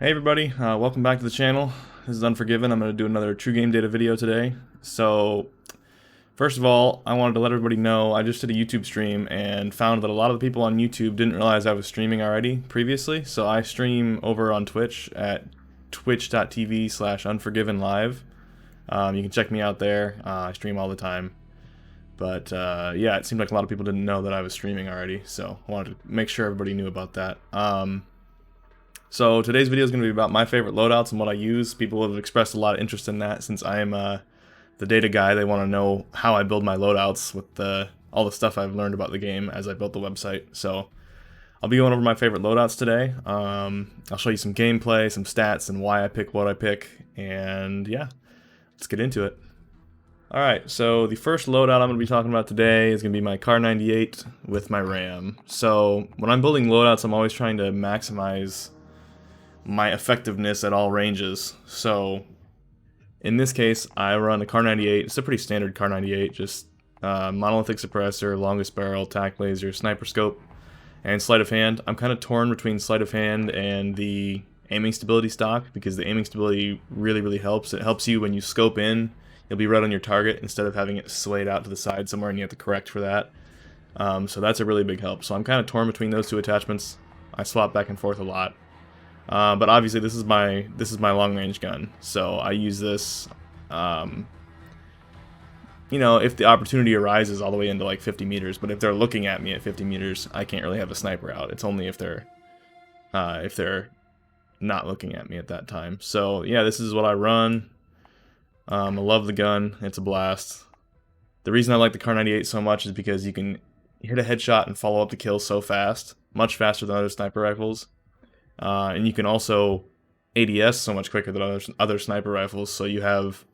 Hey everybody, welcome back to the channel. This is Unforgiven. I'm going to do another True Game Data video today. So, first of all, I wanted to let everybody know I just did a YouTube stream and found that a lot of the people on YouTube didn't realize I was streaming already previously. So I stream over on Twitch at twitch.tv/unforgivenlive. You can check me out there. I stream all the time. But yeah, it seemed like a lot of people didn't know that I was streaming already, so I wanted to make sure everybody knew about that. So today's video is going to be about my favorite loadouts and what I use. People have expressed a lot of interest in that since I am the data guy. They want to know how I build my loadouts with all the stuff I've learned about the game as I built the website. So I'll be going over my favorite loadouts today. I'll show you some gameplay, some stats, and why I pick what I pick. And yeah, let's get into it. Alright, so the first loadout I'm going to be talking about today is going to be my Kar98 with my RAM. So when I'm building loadouts, I'm always trying to maximize my effectiveness at all ranges. So in this case, I run a Kar98. It's a pretty standard Kar98, just monolithic suppressor, longest barrel, tac laser, sniper scope, and sleight of hand. I'm kind of torn between sleight of hand and the aiming stability stock because the aiming stability really helps. It helps you when you scope in. You'll be right on your target instead of having it swayed out to the side somewhere and you have to correct for that. So that's a really big help. So I'm kind of torn between those two attachments. I swap back and forth a lot. But obviously this is my long range gun, so I use this, you know, if the opportunity arises all the way into like 50 meters. But if they're looking at me at 50 meters, I can't really have a sniper out. It's only if they're not looking at me at that time. So yeah, this is what I run. I love the gun. It's a blast. The reason I like the Kar98 so much is because you can hit a headshot and follow up the kill so fast, much faster than other sniper rifles. And you can also ADS so much quicker than other sniper rifles, so you have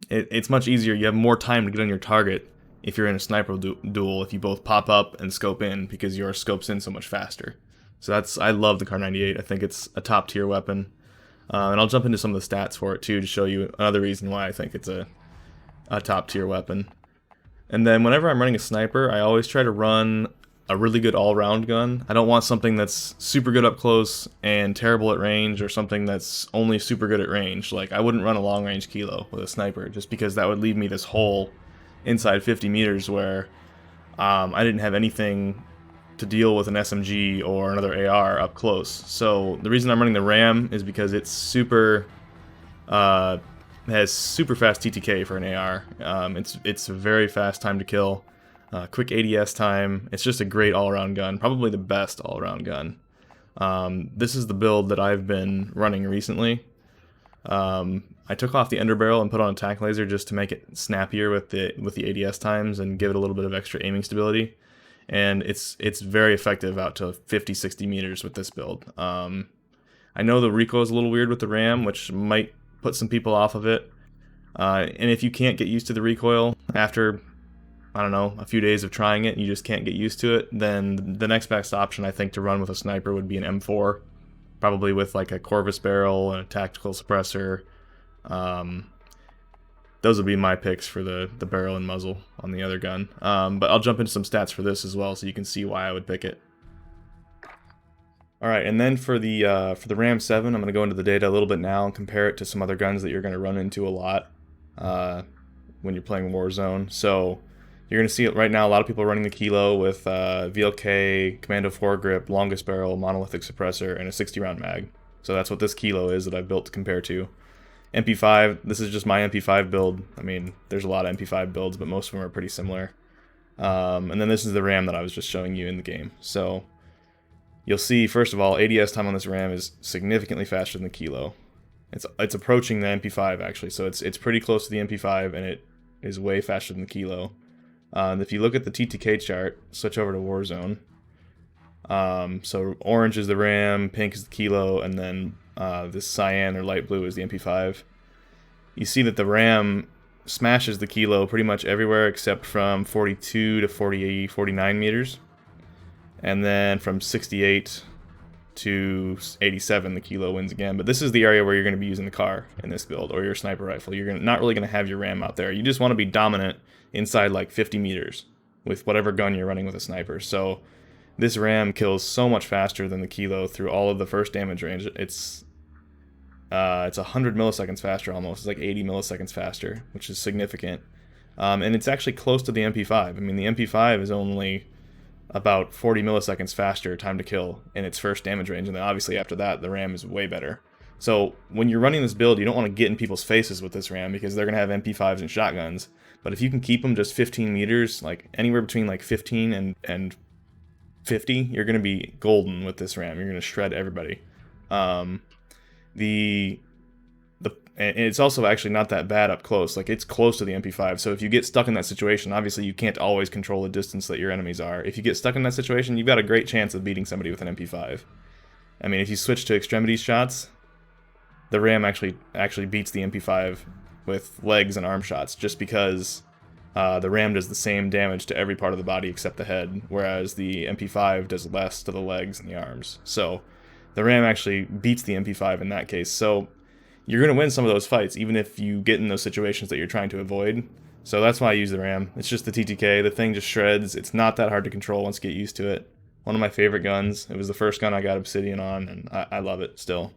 it's much easier. You have more time to get on your target if you're in a sniper duel if you both pop up and scope in, because your scopes in so much faster. So I love the Kar98. I think it's a top tier weapon, and I'll jump into some of the stats for it too to show you another reason why I think it's a top tier weapon. And then whenever I'm running a sniper, I always try to run a really good all-round gun. I don't want something that's super good up close and terrible at range, or something that's only super good at range. Like, I wouldn't run a long-range kilo with a sniper, just because that would leave me this hole inside 50 meters where I didn't have anything to deal with an SMG or another AR up close. So the reason I'm running the RAM is because it's has super fast TTK for an AR. It's a very fast time to kill. Quick ADS time. It's just a great all-around gun, probably the best all-around gun. This is the build that I've been running recently. I took off the underbarrel and put on a tac laser just to make it snappier with the ADS times and give it a little bit of extra aiming stability. And it's very effective out to 50-60 meters with this build. I know the recoil is a little weird with the RAM, which might put some people off of it. And if you can't get used to the recoil after, I don't know, a few days of trying it, and you just can't get used to it, then the next best option I think to run with a sniper would be an M4, probably with like a Corvus barrel and a tactical suppressor. Those would be my picks for the barrel and muzzle on the other gun. But I'll jump into some stats for this as well, so you can see why I would pick it. All right, and then for the RAM-7, I'm going to go into the data a little bit now and compare it to some other guns that you're going to run into a lot when you're playing Warzone. So you're going to see it right now. A lot of people are running the Kilo with VLK, Commando foregrip, longest barrel, monolithic suppressor, and a 60-round mag. So that's what this Kilo is that I've built to compare to. MP5, this is just my MP5 build. I mean, there's a lot of MP5 builds, but most of them are pretty similar. And then this is the RAM that I was just showing you in the game. So you'll see, first of all, ADS time on this RAM is significantly faster than the Kilo. It's approaching the MP5 actually, so it's pretty close to the MP5, and it is way faster than the Kilo. If you look at the TTK chart, switch over to Warzone. So orange is the RAM, pink is the Kilo, and then this cyan or light blue is the MP5. You see that the RAM smashes the Kilo pretty much everywhere except from 42 to 49 meters. And then from 68 to 87, the Kilo wins again. But this is the area where you're going to be using the Kar in this build, or your sniper rifle. You're not really going to have your RAM out there. You just want to be dominant inside like 50 meters with whatever gun you're running with a sniper. So this RAM kills so much faster than the Kilo through all of the first damage range. It's 100 milliseconds faster almost. It's like 80 milliseconds faster, which is significant. And it's actually close to the MP5. I mean, the MP5 is only about 40 milliseconds faster time to kill in its first damage range, and then obviously after that, the RAM is way better. So when you're running this build, you don't want to get in people's faces with this RAM because they're going to have MP5s and shotguns. But if you can keep them just 15 meters, like anywhere between like 15 and 50, you're going to be golden with this RAM. You're going to shred everybody. And it's also actually not that bad up close. Like, it's close to the MP5, so if you get stuck in that situation, obviously you can't always control the distance that your enemies are. If you get stuck in that situation, you've got a great chance of beating somebody with an MP5. I mean, if you switch to extremities shots, the RAM actually beats the MP5 with legs and arm shots, just because the RAM does the same damage to every part of the body except the head, whereas the MP5 does less to the legs and the arms. So the RAM actually beats the MP5 in that case. So you're going to win some of those fights, even if you get in those situations that you're trying to avoid. So that's why I use the RAM. It's just the TTK. The thing just shreds. It's not that hard to control once you get used to it. One of my favorite guns. It was the first gun I got Obsidian on, and I love it still.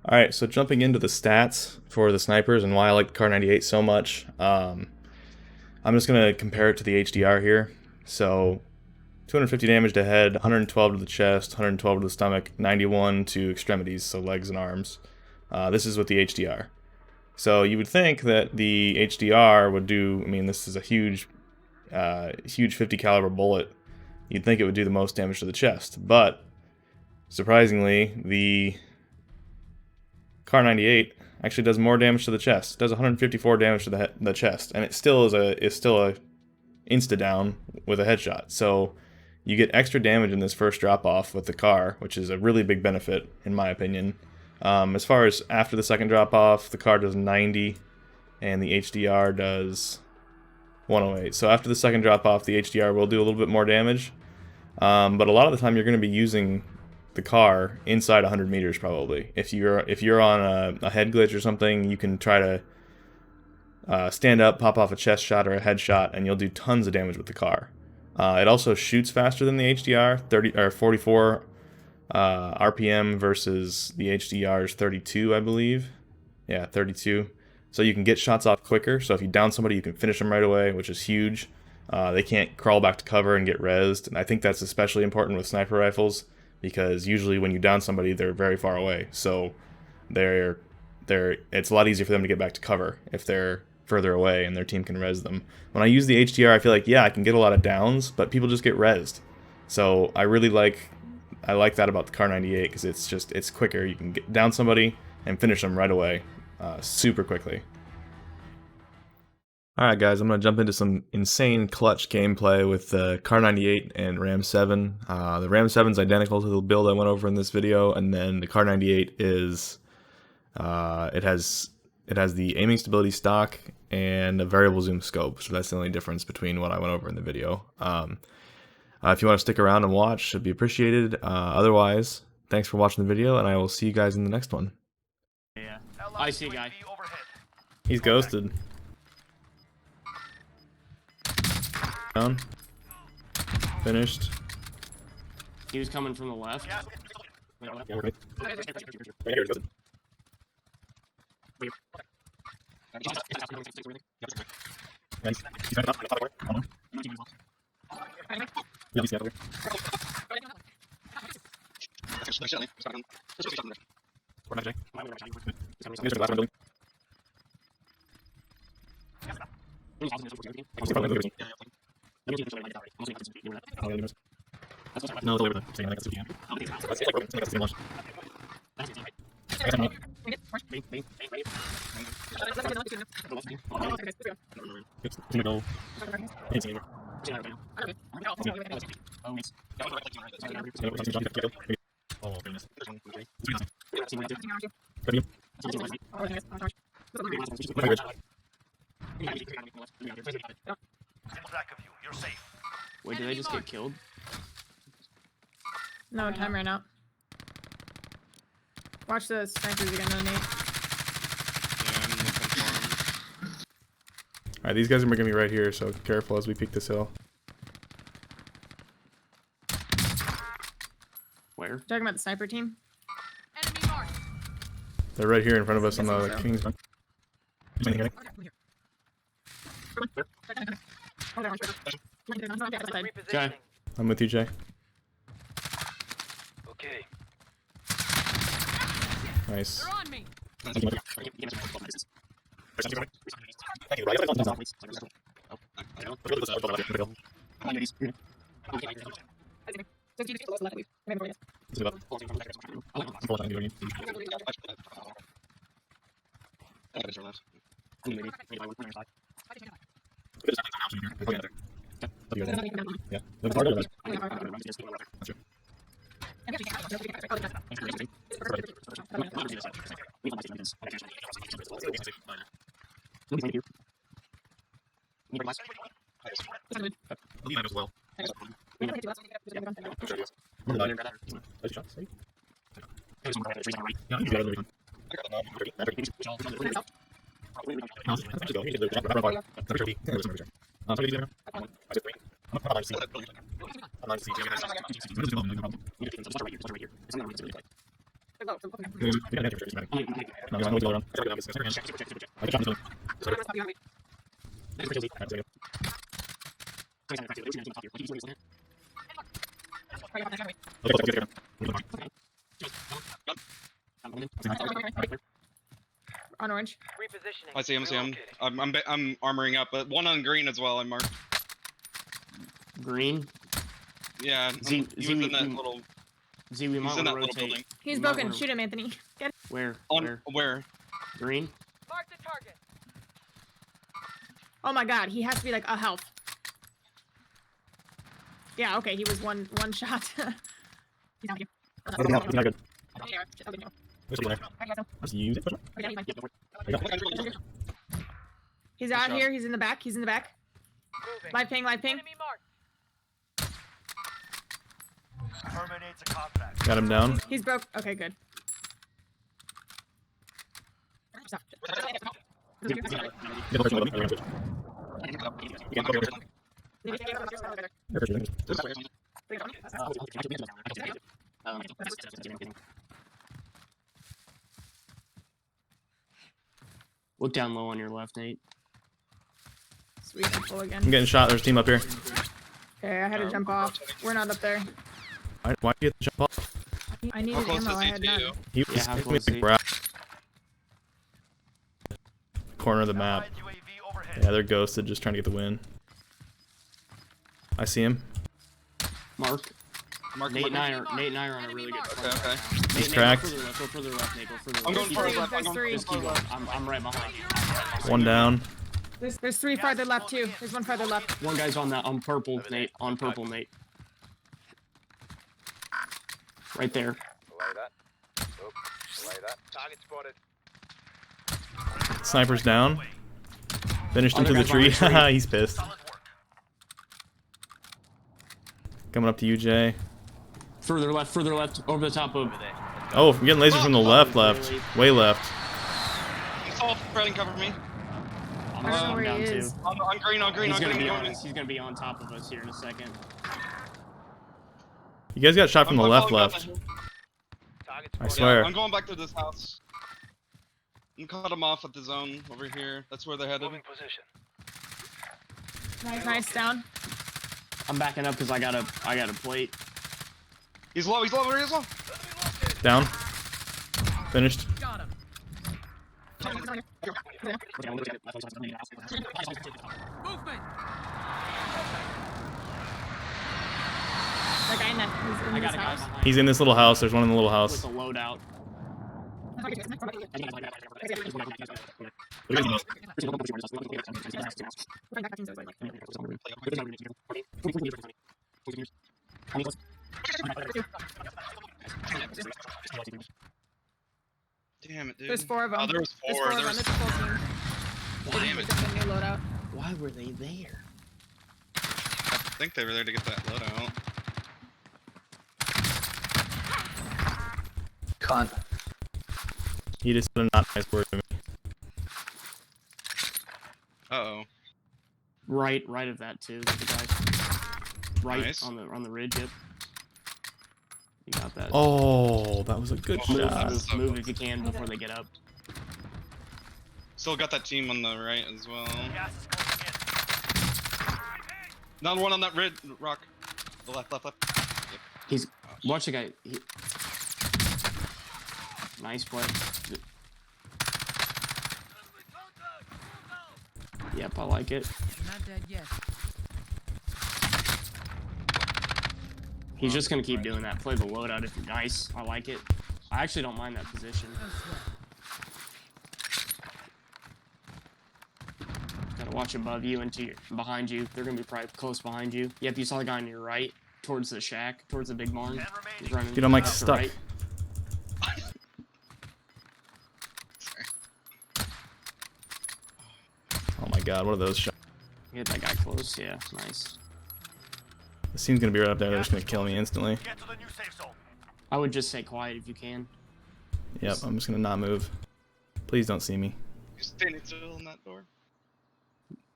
Alright, so jumping into the stats for the snipers and why I like the Kar98 so much. I'm just going to compare it to the HDR here. So 250 damage to head, 112 to the chest, 112 to the stomach, 91 to extremities, so legs and arms. This is with the HDR. So you would think that the HDR would do, I mean, this is a huge 50 caliber bullet. You'd think it would do the most damage to the chest, but surprisingly, the Kar98 actually does more damage to the chest. It does 154 damage to the chest, and it still is a insta down with a headshot. So you get extra damage in this first drop off with the Kar, which is a really big benefit in my opinion. As far as after the second drop off, the Kar does 90 and the HDR does 108. So after the second drop off, the HDR will do a little bit more damage. But a lot of the time you're going to be using the Kar inside 100 meters probably. If you're on a head glitch or something, you can try to stand up, pop off a chest shot or a head shot, and you'll do tons of damage with the Kar. It also shoots faster than the HDR, 44 RPM versus the HDR's 32, I believe. Yeah, 32. So you can get shots off quicker. So if you down somebody, you can finish them right away, which is huge. They can't crawl back to cover and get rezzed, and I think that's especially important with sniper rifles because usually when you down somebody, they're very far away. So it's a lot easier for them to get back to cover if they're further away and their team can res them. When I use the HDR, I feel like, yeah, I can get a lot of downs, but people just get rezzed. So I like that about the Kar98 because it's quicker. You can get down somebody and finish them right away, super quickly. Alright guys, I'm going to jump into some insane clutch gameplay with the Kar98 and RAM-7. The RAM-7 is identical to the build I went over in this video, and then the Kar98 is, it has the aiming stability stock and a variable zoom scope, so that's the only difference between what I went over in the video. If you want to stick around and watch, it'd be appreciated. Otherwise, thanks for watching the video, and I will see you guys in the next one. Yeah, I see a guy. He's ghosted. Down. Finished. He was coming from the left. No, Wait, did I just get killed? No, time ran out. Watch the snipers again, no Nate. Alright, these guys are going to be right here, so careful as we peek this hill. Where? Talking about the sniper team. They're right here in front of us on the Guessing so. King's. Okay. I'm with you, Jay. Okay. Nice. On orange. Repositioning. I see him. Relocating. I'm armoring up, but one on green as well. I marked. Green. Yeah, Z- he Z- was in that we- little. Z, we He's might in want that to little rotate. building. He's We might broken. wanna- Shoot him, Anthony. Get it. Where? On where? Green. Mark the target. Oh my god, he has to be like a health. Yeah, okay, he was one shot. He's down here. He's out here, he's in the back, he's in the back. Moving. Live ping, live ping. Enemy marked. Terminates a contract. Got him down. He's broke. Okay, good. Look down low on your left, Nate. Sweet, I'm full I'm again. getting shot. There's a team up here. Okay, I had to jump off. We're not up there. Why'd you get the jump off? I How needed close ammo, is I he had to none. you? He was how hitting me close with the is he? ground. Corner of the map. Allied UAV overhead. Yeah, they're ghosted, just trying to get the win. I see him. Mark. Mark. Nate and I are on a really good Okay, point okay. right now. He's Nate, cracked. Go further left, Nate. Go further left. I'm going far left. There's three. Just keep going. I'm right behind you. One down. There's three farther left too. There's one farther left. One guy's on that on purple, Nate. On purple, Nate. Right there. Delay that. Oh, delay that. Target spotted. Sniper's down. Finished Other into the guy's on the tree. tree. He's pissed. Solid work. Coming up to you, Jay. Further left, over the top of. Oh, I'm getting laser from the left. Really? Way left. He's all spreading cover me. I don't know where he is. On green. He's gonna be on us. He's gonna be on top of us here in a second. You guys got shot from the I'm left. falling down the hill. Target I spotted. swear. I'm going back to this house. I'm cut them off at the zone over here. That's where they're headed. Moving position. Nice down. I'm backing up because I got a plate. He's low. Down. Finished. That guy in that. He's in I this got a guy house. behind He's in this little house. There's one in the little with house. a loadout. Damn it, dude. There's four of them. Oh, there was There's four. four of them. It's a full team. Damn it. It's a new loadout. Why were they there? I think they were there to get that loadout. Cunt. He just said a not nice word to me. Uh-oh. Right of that too. The guy. Right Nice. on the ridge. Yep. You got that. Oh, that was a good Oh, shot. Move if you can before they get up. Still got that team on the right as well. Gas is closing in. Another one on that red rock. The left. He's watch the guy. Nice play. Yep, I like it. Not dead yet. He's just gonna keep doing that. Play the loadout if you're nice. I like it. I actually don't mind that position. Gotta watch above you and behind you. They're gonna be probably close behind you. Yep, you saw the guy on your right, towards the shack, towards the big barn. 10 He's remaining. running. Dude, I'm like left to stuck. right. Oh my god, what are those shots? Hit that guy close. Yeah, nice. This team's gonna be right up there. They're just gonna kill me instantly. Get to the new safe zone. I would just stay quiet if you can. Yep, I'm just gonna not move. Please don't see me. You're standing still in that door.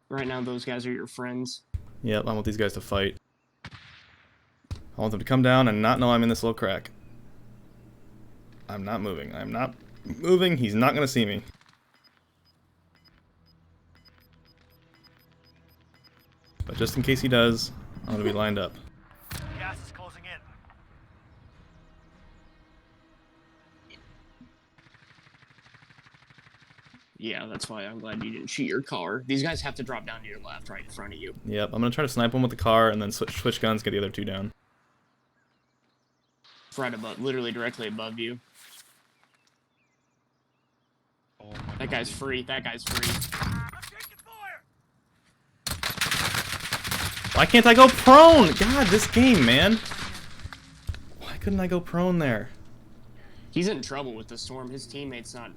Right now, those guys are your friends. Yep, I want these guys to fight. I want them to come down and not know I'm in this little crack. I'm not moving. I'm not moving. He's not gonna see me. But just in case he does, I'm gonna be lined up. Gas is closing in. Yeah, that's why I'm glad you didn't shoot your car. These guys have to drop down to your left, right in front of you. Yep, I'm gonna try to snipe one with the car and then switch guns, get the other two down. Right above, literally directly above you. Oh my That guy's free. That guy's free. I'm taking fire. Why can't I go prone? God, this game, man. Why couldn't I go prone there? He's in trouble with the storm. His teammate's not.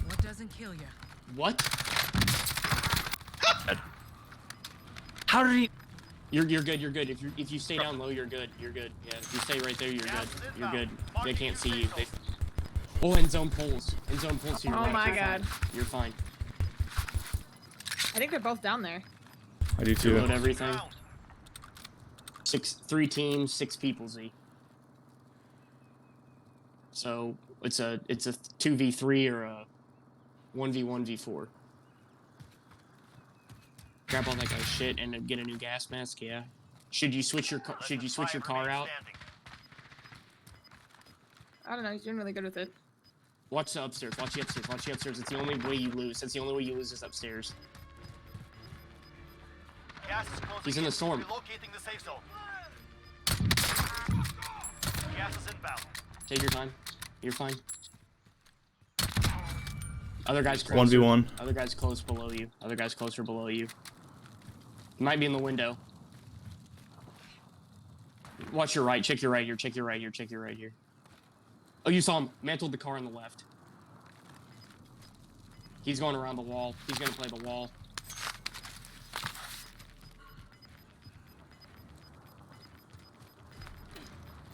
What doesn't kill you? What? How did he? You're good. You're good. If you stay down low, you're good. You're good. Yeah. If you stay right there, you're good. You're good. They can't see you. They. Oh, end zone pulls. End zone pulls to your Oh right. my You're fine. god. You're fine. I think they're both down there. I do too. Load everything. 3 teams, 6 people. Z. So it's a 2v3 or a 1v1v4. Grab all that guy's shit and then get a new gas mask. Yeah. Should you switch your car out? I don't know. He's doing really good with it. Watch the upstairs. Watch the upstairs. Watch the upstairs. It's the only way you lose. That's the only way you lose is upstairs. Gas is closing He's in the storm. Relocating the safe zone. Gas is inbound. Take your time. You're fine. Other guy's closer. 1v1. Other guy's close below you. Other guy's closer below you. He might be in the window. Watch your right. Check your right here. Check your right here. Check your right here. Oh, you saw him. Mantled the car on the left. He's going around the wall. He's going to play the wall.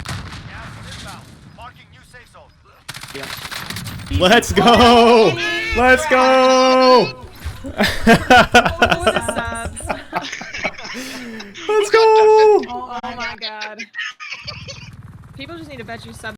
Gas is inbound. Marking new safe zone. Yep. Let's go! Let's go! Subs. Let's go! Oh my god. People just need to bet you subs.